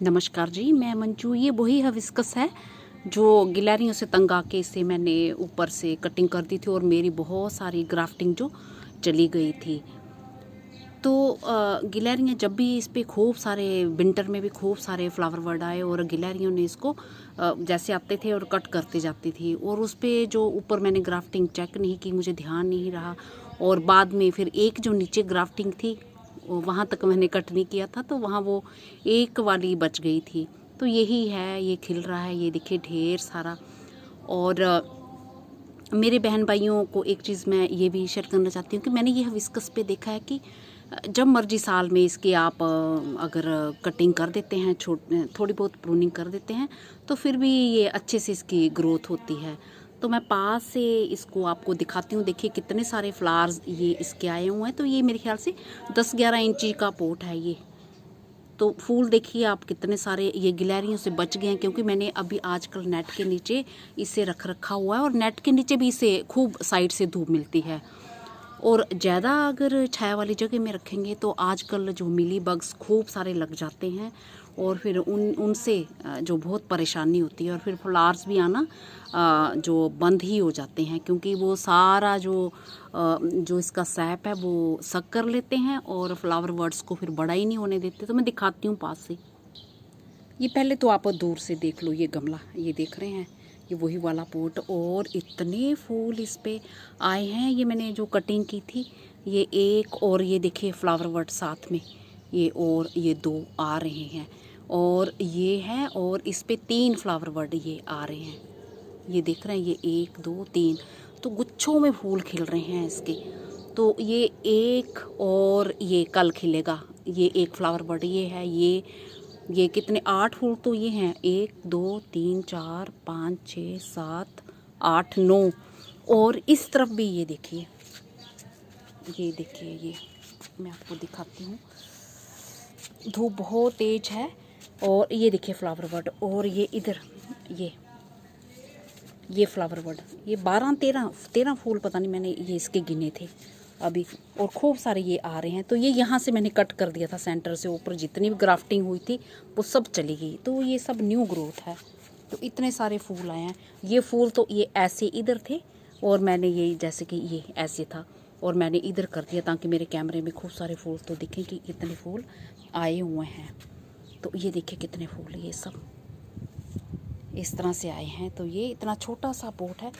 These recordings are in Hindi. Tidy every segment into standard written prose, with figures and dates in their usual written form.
नमस्कार जी, मैं मंजू। ये वही हिबिस्कस है जो गिलहरियों से तंग आके इसे मैंने ऊपर से कटिंग कर दी थी और मेरी बहुत सारी ग्राफ्टिंग जो चली गई थी। तो गिलहरियाँ जब भी इस पे खूब सारे विंटर में भी खूब सारे फ्लावर बर्ड आए और गिलहरियों ने इसको जैसे आते थे और कट करते जाती थी और उस पे जो ऊपर मैंने ग्राफ्टिंग चेक नहीं की, मुझे ध्यान नहीं रहा और बाद में फिर एक जो नीचे ग्राफ्टिंग थी वहाँ तक मैंने कट नहीं किया था, तो वहाँ वो एक वाली बच गई थी। तो यही है, ये खिल रहा है, ये देखिए ढेर सारा। और मेरे बहन भाइयों को एक चीज़ मैं ये भी शेयर करना चाहती हूँ कि मैंने ये हिबिस्कस पे देखा है कि जब मर्जी साल में इसकी आप अगर कटिंग कर देते हैं, थोड़ी बहुत प्रूनिंग कर देते हैं, तो फिर भी ये अच्छे से इसकी ग्रोथ होती है। तो मैं पास से इसको आपको दिखाती हूँ। देखिए कितने सारे फ्लावर्स ये इसके आए हुए हैं। तो ये मेरे ख्याल से 10-11 इंची का पोट है ये। तो फूल देखिए आप कितने सारे ये गिलहरियों से बच गए हैं, क्योंकि मैंने अभी आजकल नेट के नीचे इसे रखा हुआ है और नेट के नीचे भी इसे खूब साइड से धूप मिलती है। और ज़्यादा अगर छाया वाली जगह में रखेंगे तो आजकल जो मिली बग्स खूब सारे लग जाते हैं और फिर उनसे जो बहुत परेशानी होती है और फिर फ्लावर्स भी आना जो बंद ही हो जाते हैं, क्योंकि वो सारा जो इसका सैप है वो सक कर लेते हैं और फ्लावर बर्ड्स को फिर बड़ा ही नहीं होने देते। तो मैं दिखाती हूँ पास से। ये पहले तो आप दूर से देख लो, ये गमला ये देख रहे हैं, ये वही वाला पोट और इतने फूल इस पे आए हैं। ये मैंने जो कटिंग की थी ये एक, और ये देखिए फ्लावर बर्ड साथ में ये, और ये 2 आ रहे हैं और ये है, और इस पे 3 फ्लावर बर्ड ये आ रहे हैं। ये देख रहे हैं, ये 1 2 3, तो गुच्छों में फूल खिल रहे हैं इसके। तो ये एक, और ये कल खिलेगा। ये एक फ्लावर बर्ड ये है, ये कितने 8 फूल तो ये हैं, 1 2 3 4 5 6 7 8 9। और इस तरफ भी ये देखिए, ये मैं आपको दिखाती हूँ। धूप बहुत तेज है और ये देखिए फ्लावर बर्ड, और ये इधर ये फ्लावर बर्ड, ये 12-13 फूल पता नहीं मैंने ये इसके गिने थे अभी, और खूब सारे ये आ रहे हैं। तो ये यहाँ से मैंने कट कर दिया था सेंटर से, ऊपर जितनी भी ग्राफ्टिंग हुई थी वो सब चली गई। तो ये सब न्यू ग्रोथ है। तो इतने सारे फूल आए हैं। ये फूल तो ये ऐसे इधर थे और मैंने ये जैसे कि ये ऐसे था और मैंने इधर कर दिया ताकि मेरे कैमरे में खूब सारे फूल तो दिखें कि इतने फूल आए हुए हैं। तो ये देखिए कितने फूल, ये सब इस तरह से आए हैं। तो ये इतना छोटा सा पोट है,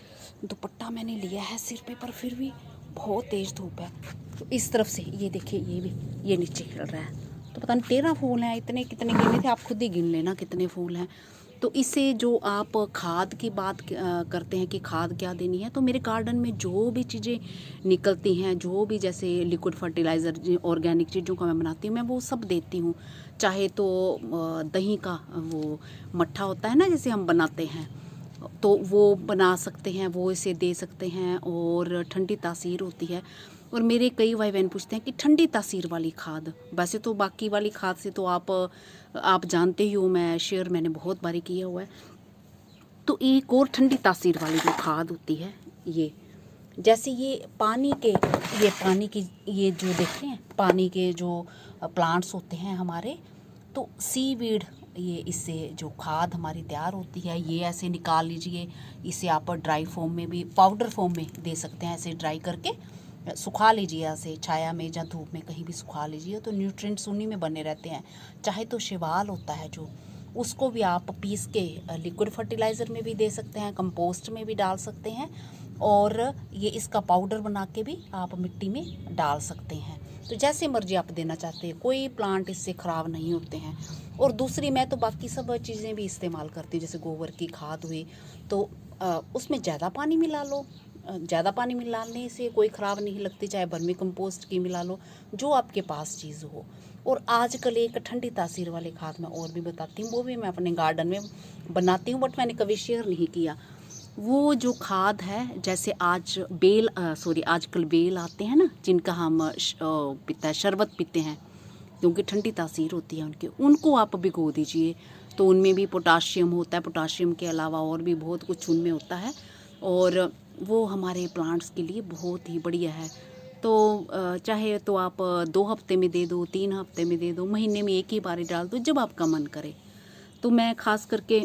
दुपट्टा मैंने लिया है सिर पे, पर फिर भी बहुत तेज़ धूप है। तो इस तरफ से ये देखिए, ये भी ये नीचे खिल रहा है। तो पता नहीं 13 फूल हैं, इतने कितने गिने थे, आप खुद ही गिन लेना कितने फूल हैं। तो इससे जो आप खाद की बात करते हैं कि खाद क्या देनी है, तो मेरे गार्डन में जो भी चीज़ें निकलती हैं, जो भी जैसे लिक्विड फर्टिलाइज़र ऑर्गेनिक चीज़ों का मैं बनाती हूँ, मैं वो सब देती हूँ। चाहे तो दही का वो मट्ठा होता है ना, जैसे हम बनाते हैं, तो वो बना सकते हैं, वो इसे दे सकते हैं। और ठंडी तासीर होती है। और मेरे कई भाई बहन पूछते हैं कि ठंडी तासीर वाली खाद, वैसे तो बाकी वाली खाद से तो आप जानते ही हो, मैं शेयर मैंने बहुत बारी किया हुआ है। तो एक और ठंडी तासीर वाली जो खाद होती है, ये जैसे ये पानी की ये जो देखते हैं पानी के जो प्लांट्स होते हैं हमारे, तो सीवीड, ये इससे जो खाद हमारी तैयार होती है ये ऐसे निकाल लीजिए। इसे आप ड्राई फॉर्म में भी, पाउडर फॉर्म में दे सकते हैं। ऐसे ड्राई करके सुखा लीजिए, ऐसे छाया में या धूप में कहीं भी सुखा लीजिए, तो न्यूट्रिएंट्स उन्हीं में बने रहते हैं। चाहे तो शिवाल होता है जो, उसको भी आप पीस के लिक्विड फर्टिलाइज़र में भी दे सकते हैं, कंपोस्ट में भी डाल सकते हैं, और ये इसका पाउडर बना के भी आप मिट्टी में डाल सकते हैं। तो जैसे मर्जी आप देना चाहते हैं, कोई प्लांट इससे ख़राब नहीं होते हैं। और दूसरी, मैं तो बाकी सब चीज़ें भी इस्तेमाल करती हूँ, जैसे गोबर की खाद हुई, तो उसमें ज़्यादा पानी मिला लो, ज़्यादा पानी मिलाने से कोई ख़राब नहीं लगती। चाहे वर्मी कंपोस्ट की मिला लो, जो आपके पास चीज़ हो। और आजकल एक ठंडी तासीर वाली खाद मैं और भी बताती हूँ, वो भी मैं अपने गार्डन में बनाती हूँ, बट मैंने कभी शेयर नहीं किया। वो जो खाद है, जैसे आजकल बेल आते हैं ना, जिनका हम शरबत पीते हैं, क्योंकि ठंडी तासीर होती है उनको आप भिगो दीजिए। तो उनमें भी पोटाशियम होता है, पोटाशियम के अलावा और भी बहुत कुछ उनमें होता है, और वो हमारे प्लांट्स के लिए बहुत ही बढ़िया है। तो चाहे तो आप 2 हफ्ते में दे दो, 3 हफ्ते में दे दो, महीने में एक ही बार डाल दो, जब आपका मन करे। तो मैं ख़ास करके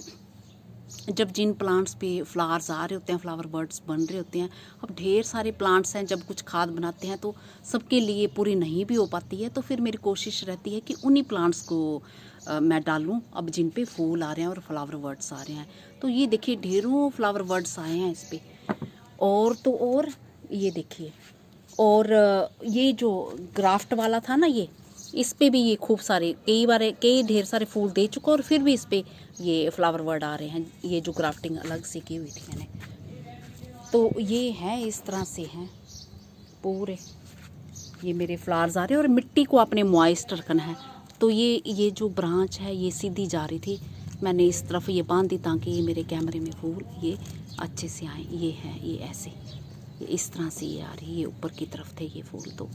जब जिन प्लांट्स पे फ्लावर्स आ रहे होते हैं, फ्लावर बर्ड्स बन रहे होते हैं, अब ढेर सारे प्लांट्स हैं, जब कुछ खाद बनाते हैं तो सबके लिए पूरी नहीं भी हो पाती है, तो फिर मेरी कोशिश रहती है कि उन्हीं प्लांट्स को मैं डालूं अब जिन पे फूल आ रहे हैं और फ्लावर बर्ड्स आ रहे हैं। तो ये देखिए ढेरों फ्लावर बर्ड्स आए हैं इस पर, और तो और ये देखिए, और ये जो ग्राफ्ट वाला था ना, ये इस पे भी ये खूब सारे कई ढेर सारे फूल दे चुका, और फिर भी इस पे ये फ्लावर बर्ड आ रहे हैं, ये जो ग्राफ्टिंग अलग से की हुई थी मैंने। तो ये है, इस तरह से हैं पूरे, ये मेरे फ्लावर्स आ रहे हैं। और मिट्टी को आपने मॉइस्ट रखना है। तो ये जो ब्रांच है ये सीधी जा रही थी, मैंने इस तरफ ये बांध दी ताकि ये मेरे कैमरे में फूल ये अच्छे से आए। ये है, ये ऐसे, ये इस तरह से ये आ रही है, ये ऊपर की तरफ थे ये फूल, तो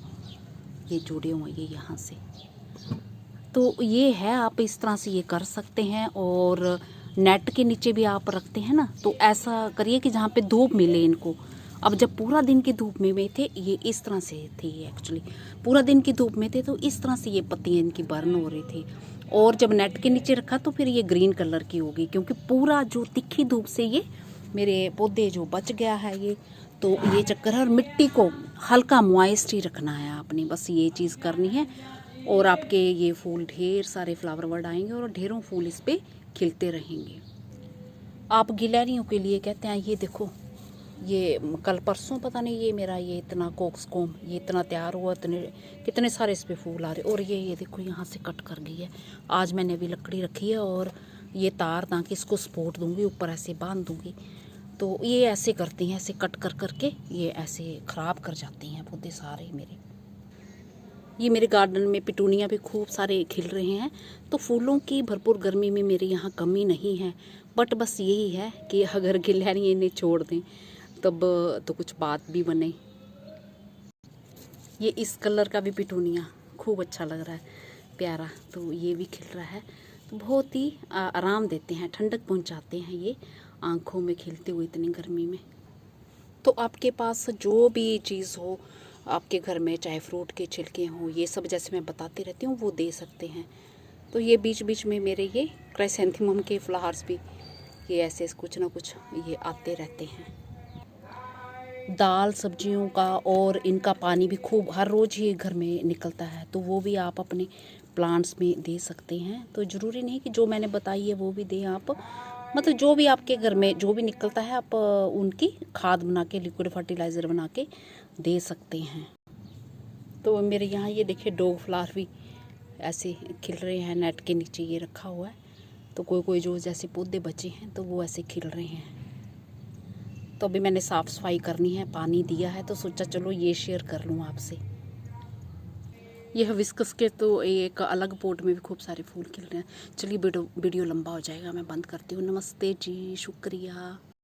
ये जुड़े हुए ये यहाँ से। तो ये है, आप इस तरह से ये कर सकते हैं। और नेट के नीचे भी आप रखते हैं ना, तो ऐसा करिए कि जहाँ पे धूप मिले इनको। अब जब पूरा दिन की धूप में थे, ये इस तरह से थे, ये एक्चुअली पूरा दिन की धूप में थे, तो इस तरह से ये पत्तियाँ इनकी बर्न हो रही थी। और जब नेट के नीचे रखा तो फिर ये ग्रीन कलर की होगी, क्योंकि पूरा जो तिखी धूप से ये मेरे पौधे जो बच गया है ये, तो ये चक्कर है। और मिट्टी को हल्का मॉइस्ट ही रखना है आपने, बस ये चीज़ करनी है। और आपके ये फूल ढेर सारे फ्लावर बर्ड आएंगे और ढेरों फूल इस पे खिलते रहेंगे। आप गिलहरियों के लिए कहते हैं, ये देखो, ये कल परसों पता नहीं ये मेरा ये इतना कोक्सकोम ये इतना तैयार हुआ, इतने कितने सारे इस पे फूल आ रहे। और ये देखो यहाँ से कट कर गई है। आज मैंने अभी लकड़ी रखी है और ये तार ताकि इसको सपोर्ट दूंगी, ऊपर ऐसे बांध दूंगी। तो ये ऐसे करती हैं, ऐसे कट कर करके ये ऐसे ख़राब कर जाती हैं पौधे सारे मेरे। ये मेरे गार्डन में पिटूनिया भी खूब सारे खिल रहे हैं। तो फूलों की भरपूर गर्मी में मेरे यहाँ कमी नहीं है, बट बस यही है कि अगर गिलहरियाँ इन्हें छोड़ दें तब तो कुछ बात भी बने। ये इस कलर का भी पिटूनिया खूब अच्छा लग रहा है, प्यारा, तो ये भी खिल रहा है। तो बहुत ही आराम देते हैं, ठंडक पहुंचाते हैं ये आँखों में खिलते हुए इतनी गर्मी में। तो आपके पास जो भी चीज़ हो आपके घर में, चाहे फ्रूट के छिलके हों, ये सब जैसे मैं बताती रहती हूँ वो दे सकते हैं। तो ये बीच बीच में मेरे ये क्राइसेंथेमम के फ्लावर्स भी ये ऐसे कुछ ना कुछ ये आते रहते हैं। दाल सब्जियों का और इनका पानी भी खूब हर रोज़ ही घर में निकलता है, तो वो भी आप अपने प्लांट्स में दे सकते हैं। तो ज़रूरी नहीं कि जो मैंने बताई है वो भी दें आप, मतलब जो भी आपके घर में जो भी निकलता है आप उनकी खाद बना के, लिक्विड फर्टिलाइज़र बना के दे सकते हैं। तो मेरे यहाँ ये देखिए डॉग फ्लावर भी ऐसे खिल रहे हैं, नेट के नीचे ये रखा हुआ है। तो कोई कोई जो जैसे पौधे बचे हैं तो वो ऐसे खिल रहे हैं। तो अभी मैंने साफ़ सफाई करनी है, पानी दिया है, तो सोचा चलो ये शेयर कर लूँ आपसे। ये हिबिस्कस के तो एक अलग पॉट में भी खूब सारे फूल खिल रहे हैं। चलिए वीडियो लंबा हो जाएगा, मैं बंद करती हूँ। नमस्ते जी, शुक्रिया।